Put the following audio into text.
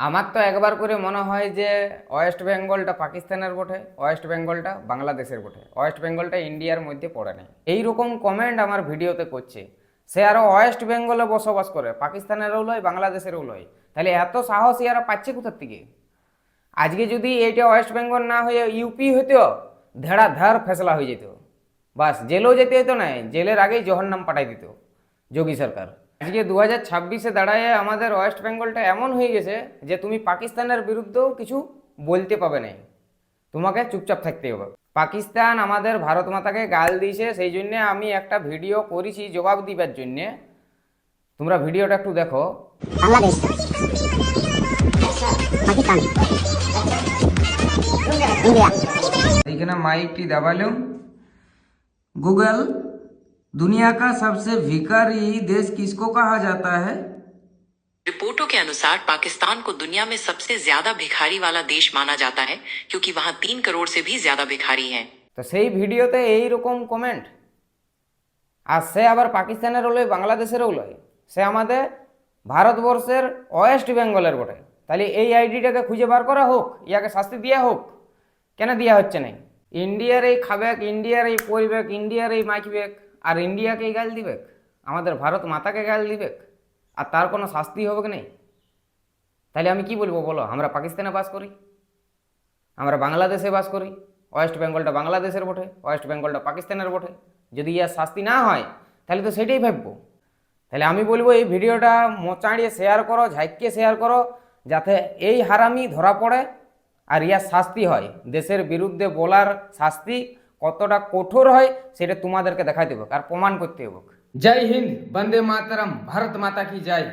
আমার তো একবার করে মনে হয় যে ওয়েস্ট বেঙ্গলটা পাকিস্তানের বটে, ওয়েস্ট বেঙ্গলটা বাংলাদেশের বটে, ওয়েস্ট বেঙ্গলটা ইন্ডিয়ার মধ্যে পড়ে না। এইরকম কমেন্ট আমার ভিডিওতে করছে। সে আরও ওয়েস্ট বেঙ্গলে বসবাস করে, পাকিস্তানেরও লয় বাংলাদেশেরও লয়। তাহলে এত সাহস ইয়ারা পাচ্ছে কোথার থেকে? আজকে যদি এইটা ওয়েস্ট বেঙ্গল না হয়ে ইউপি হইতো, ধেড়া ধার ফেসলা হয়ে যেত, বাস জেলেও যেতে হতো না, জেলের আগেই জহন্নাম পাঠাই দিত যোগী সরকার। আজকে 2026-এ দাঁড়ায় আমাদের ওয়েস্ট বেঙ্গলটা এমন হয়ে গেছে যে তুমি পাকিস্তানের বিরুদ্ধেও কিছু বলতে পাবে না, তোমাকে চুপচাপ থাকতে হবে। পাকিস্তান আমাদের ভারত মাতাকে গাল দিয়েছে, সেই জন্য আমি একটা ভিডিও করেছি জবাব দিবার জন্যে। তোমরা ভিডিওটা একটু দেখো। বাংলাদেশ, পাকিস্তান, इंडिया। এইখানে মাইকটি দাবালুম। गूगल, दुनिया का सबसे भिखारी देश किसको कहा जाता है? रिपोर्टों के अनुसार पाकिस्तान को दुनिया में सबसे ज्यादा भिखारी वाला देश माना जाता है क्योंकि वहां 3 करोड़ से भी ज्यादा भिखारी हैं। তো সেই ভিডিওতে এইরকম কমেন্ট, আর সে আবার পাকিস্তানেরও লয় বাংলাদেশেরও লয়, সে আমাদের ভারতবর্ষের ওয়েস্ট বেঙ্গলের বটে। তাহলে এই আইডিটাকে খুঁজে বার করা হোক, ইয়াকে শাস্তি দেওয়া হোক। কেন দেওয়া হচ্ছে না? ইন্ডিয়ার এই খাবেক, ইন্ডিয়ার এই পরিবেক, ইন্ডিয়ার এই মাখবেক, আর ইন্ডিয়াকে গাল দিবেক, আমাদের ভারত মাতাকে গাল দিবেক, আর তার কোনো শাস্তি হবে কি নেই? তাহলে আমি কি বলবো বলো? আমরা পাকিস্তানে বাস করি, আমরা বাংলাদেশে বাস করি, ওয়েস্ট বেঙ্গলটা বাংলাদেশের বটে, ওয়েস্ট বেঙ্গলটা পাকিস্তানের বটে। যদি ইয়ার শাস্তি না হয় তাহলে তো সেটাই ভাববো। তাহলে আমি বলবো এই ভিডিওটা মোচাড়িয়ে শেয়ার করো, ঝাঁকিয়ে শেয়ার করো, যাতে এই হারামি ধরা পড়ে আর ইয়ার শাস্তি হয়। দেশের বিরুদ্ধে বলার শাস্তি কতটা কঠোর হয় সেটা তোমাদেরকে দেখাই দেবো আর প্রমাণ করতে হবে। জয় হিন্দ, বন্দে মাতরম, ভারত মাতা কি জয়।